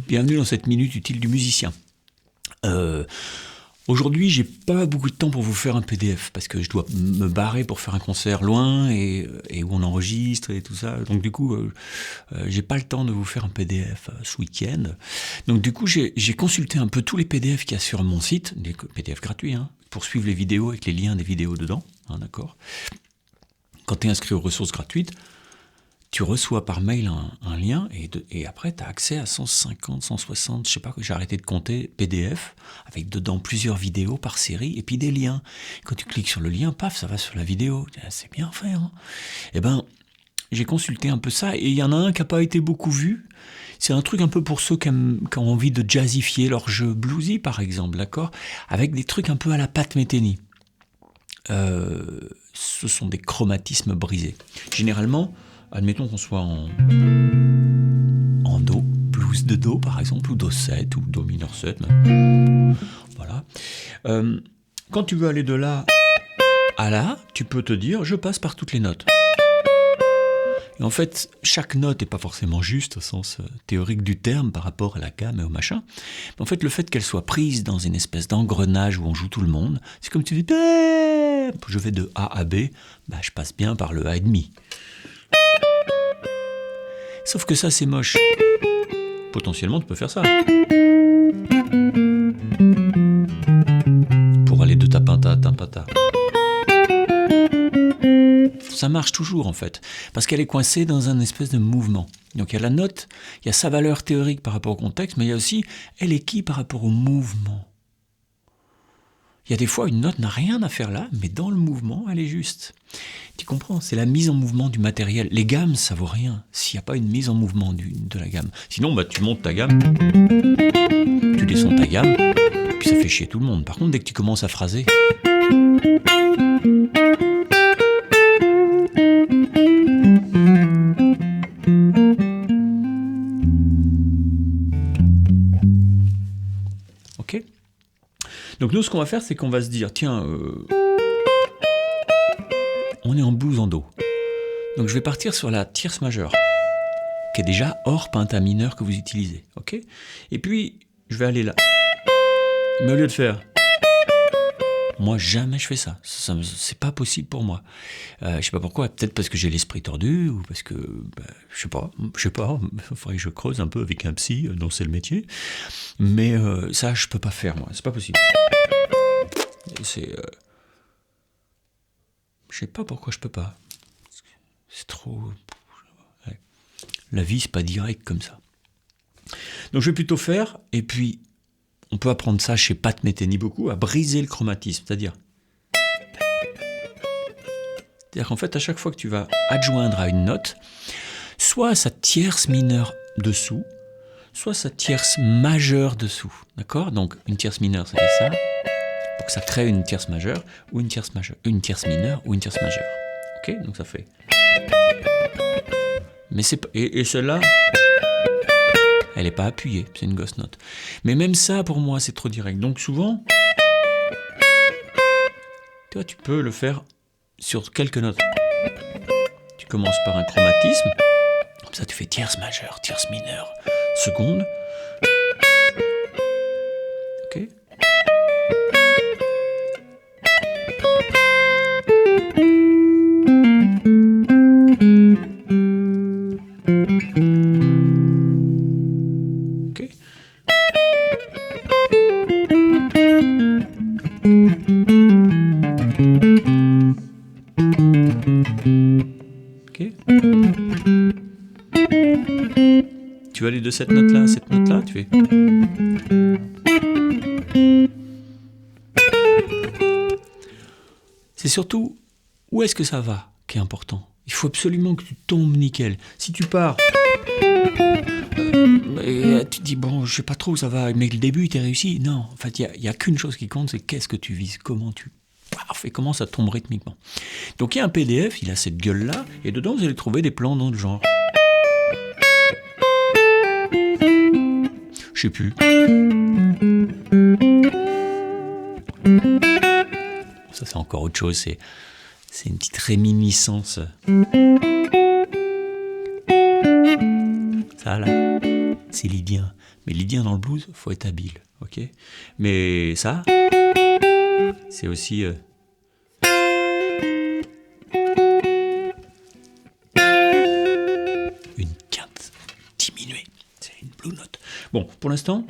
Bienvenue dans cette minute utile du musicien. Aujourd'hui, j'ai pas beaucoup de temps pour vous faire un PDF parce que je dois me barrer pour faire un concert loin et où on enregistre et tout ça. Donc du coup, j'ai pas le temps de vous faire un PDF ce week-end. Donc du coup, j'ai consulté un peu tous les PDF qu'il y a sur mon site, des PDF gratuits, pour suivre les vidéos avec les liens des vidéos dedans, d'accord. Quand tu es inscrit aux ressources gratuites, tu reçois par mail un lien et après tu as accès à 150, 160, je sais pas, j'ai arrêté de compter, PDF, avec dedans plusieurs vidéos par série et puis des liens. Quand tu cliques sur le lien, paf, ça va sur la vidéo. C'est bien fait, hein. Eh ben, j'ai consulté un peu ça et il y en a un qui n'a pas été beaucoup vu. C'est un truc un peu pour ceux qui ont envie de jazzifier leur jeu bluesy, par exemple, d'accord, avec des trucs un peu à la Pat Metheny. Ce sont des chromatismes brisés. Généralement, admettons qu'on soit en Do, blues de Do par exemple, ou Do 7, ou Do mineur 7. Voilà. Quand tu veux aller de là à là, tu peux te dire, je passe par toutes les notes. Et en fait, chaque note n'est pas forcément juste au sens théorique du terme par rapport à la gamme et au machin. Mais en fait, le fait qu'elle soit prise dans une espèce d'engrenage où on joue tout le monde, c'est comme tu dis, je vais de A à B, je passe bien par le A,5. Sauf que ça, c'est moche. Potentiellement, tu peux faire ça. Pour aller de ta penta à ta penta. Ça marche toujours, en fait. Parce qu'elle est coincée dans un espèce de mouvement. Donc, il y a la note, il y a sa valeur théorique par rapport au contexte, mais il y a aussi, elle est qui par rapport au mouvement. Il y a des fois, une note n'a rien à faire là, mais dans le mouvement, elle est juste. Tu comprends? C'est la mise en mouvement du matériel. Les gammes, ça vaut rien s'il n'y a pas une mise en mouvement de la gamme. Sinon, tu montes ta gamme, tu descends ta gamme, puis ça fait chier tout le monde. Par contre, dès que tu commences à phraser... Ok? Donc nous, ce qu'on va faire, c'est qu'on va se dire, tiens, on est en blues en Do. Donc je vais partir sur la tierce majeure, qui est déjà hors penta mineur que vous utilisez, ok? Et puis, je vais aller là. Mais au lieu de faire... Moi, jamais je fais ça. C'est pas possible pour moi. Je sais pas pourquoi. Peut-être parce que j'ai l'esprit tordu, ou parce que... je sais pas. Il faudrait que je creuse un peu avec un psy, dont c'est le métier. Mais ça, je peux pas faire, moi. C'est pas possible. Je sais pas pourquoi je peux pas. C'est trop... Ouais. La vie, c'est pas direct comme ça. Donc je vais plutôt faire, et puis on peut apprendre ça chez Pat Metheny beaucoup, à briser le chromatisme. C'est-à-dire qu'en fait, à chaque fois que tu vas adjoindre à une note, soit sa tierce mineure dessous, soit sa tierce majeure dessous. D'accord? Donc une tierce mineure, ça fait ça. Pour que ça crée une tierce majeure, ou une tierce majeure, une tierce mineure, ou une tierce majeure. Ok? Donc ça fait... Mais c'est pas... Et celle-là, elle n'est pas appuyée, c'est une ghost note. Mais même ça, pour moi, c'est trop direct. Donc souvent, tu vois, tu peux le faire sur quelques notes. Tu commences par un chromatisme, comme ça tu fais tierce majeure, tierce mineure, seconde. Ok? Tu vas aller de cette note-là à cette note-là, tu fais... C'est surtout où est-ce que ça va qui est important. Il faut absolument que tu tombes nickel. Si tu pars... tu te dis, bon, je sais pas trop où ça va, mais le début, t'es réussi. Non, en fait, il y a qu'une chose qui compte, c'est qu'est-ce que tu vises, comment tu... Et comment ça tombe rythmiquement. Donc il y a un PDF, il a cette gueule-là, et dedans, vous allez trouver des plans dans le genre. Je sais plus. Ça, c'est encore autre chose. C'est une petite réminiscence. Ça là, c'est lydien. Mais lydien dans le blues, faut être habile, ok? Mais ça, c'est aussi une quinte diminuée. C'est une blue note. Bon, pour l'instant,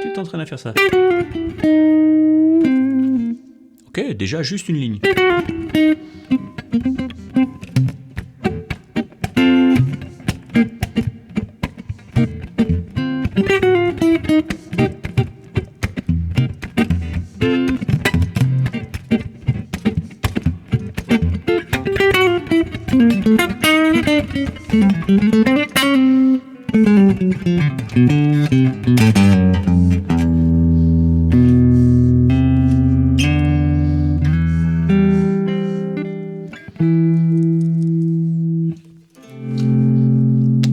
tu t'entraînes à faire ça. Ok, déjà juste une ligne.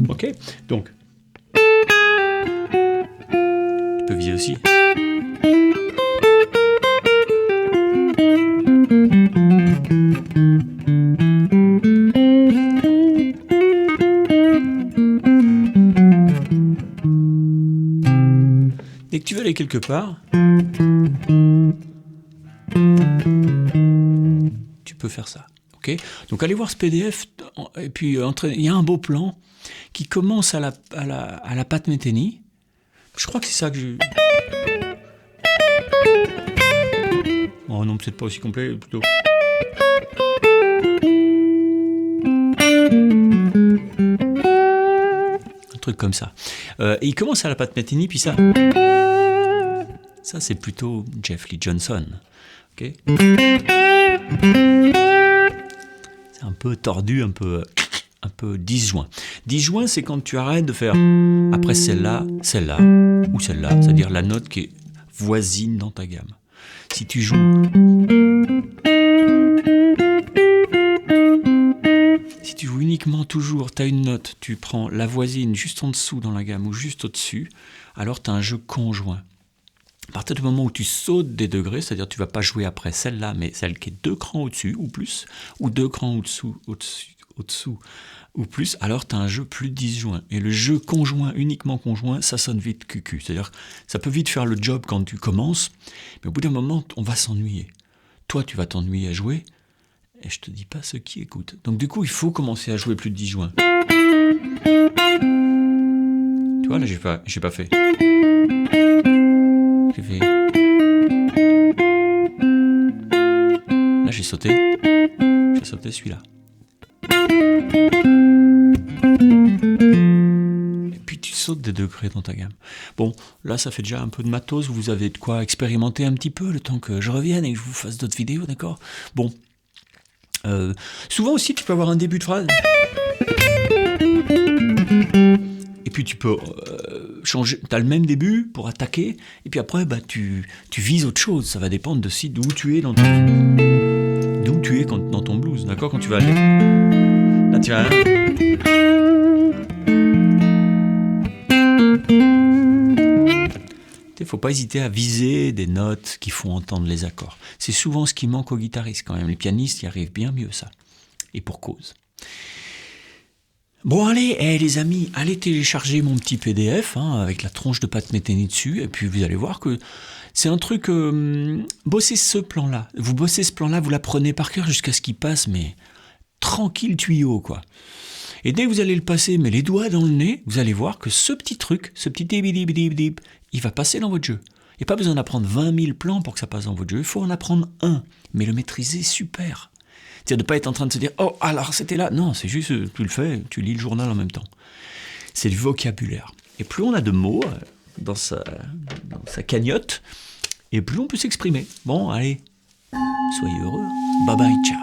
Ok, donc tu peux viser aussi. Dès que tu veux aller quelque part, tu peux faire ça. Okay, donc allez voir ce PDF, et puis il y a un beau plan qui commence à la Pat Metheny. Je crois que c'est ça que je... Oh non, peut-être pas aussi complet, plutôt... Un truc comme ça. Et il commence à la Pat Metheny, puis ça... Ça, c'est plutôt Jeff Lee Johnson. Okay, c'est un peu tordu, un peu disjoint. Disjoint, c'est quand tu arrêtes de faire après celle-là, celle-là, ou celle-là, c'est-à-dire la note qui est voisine dans ta gamme. Si tu joues... Si tu joues uniquement toujours, tu as une note, tu prends la voisine juste en dessous dans la gamme ou juste au-dessus, alors tu as un jeu conjoint. À partir du moment où tu sautes des degrés, c'est-à-dire tu ne vas pas jouer après celle-là, mais celle qui est 2 crans au-dessus ou plus, ou 2 crans au-dessous ou plus, alors tu as un jeu plus disjoint. Et le jeu conjoint, uniquement conjoint, ça sonne vite cucu. C'est-à-dire ça peut vite faire le job quand tu commences, mais au bout d'un moment, on va s'ennuyer. Toi, tu vas t'ennuyer à jouer, et je te dis pas ceux qui écoutent. Donc du coup, il faut commencer à jouer plus disjoint. Tu vois, là, j'ai pas fait. J'ai fait... Là, j'ai sauté celui-là. Et puis tu sautes des degrés dans ta gamme. Bon, là, ça fait déjà un peu de matos. Vous avez de quoi expérimenter un petit peu le temps que je revienne et que je vous fasse d'autres vidéos, d'accord? Bon. Souvent aussi, tu peux avoir un début de phrase. Et puis tu peux changer, tu as le même début pour attaquer, et puis après bah, tu vises autre chose, ça va dépendre de d'où tu es dans ton blues, d'accord? Quand tu vas aller, là tu vas... Il ne faut pas hésiter à viser des notes qui font entendre les accords. C'est souvent ce qui manque aux guitaristes quand même, les pianistes y arrivent bien mieux ça, et pour cause. Bon allez, les amis, allez télécharger mon petit PDF avec la tronche de Pat Metheny dessus, et puis vous allez voir que c'est un truc, bossez ce plan-là. Vous bossez ce plan-là, vous l'apprenez par cœur jusqu'à ce qu'il passe, mais tranquille tuyau, quoi. Et dès que vous allez le passer, mais les doigts dans le nez, vous allez voir que ce petit truc, ce petit dip, il va passer dans votre jeu. Il n'y a pas besoin d'apprendre 20 000 plans pour que ça passe dans votre jeu, il faut en apprendre un, mais le maîtriser super. C'est-à-dire de ne pas être en train de se dire « Oh, alors c'était là !» Non, c'est juste, tu le fais, tu lis le journal en même temps. C'est du vocabulaire. Et plus on a de mots dans sa cagnotte, et plus on peut s'exprimer. Bon, allez, soyez heureux. Bye bye, ciao.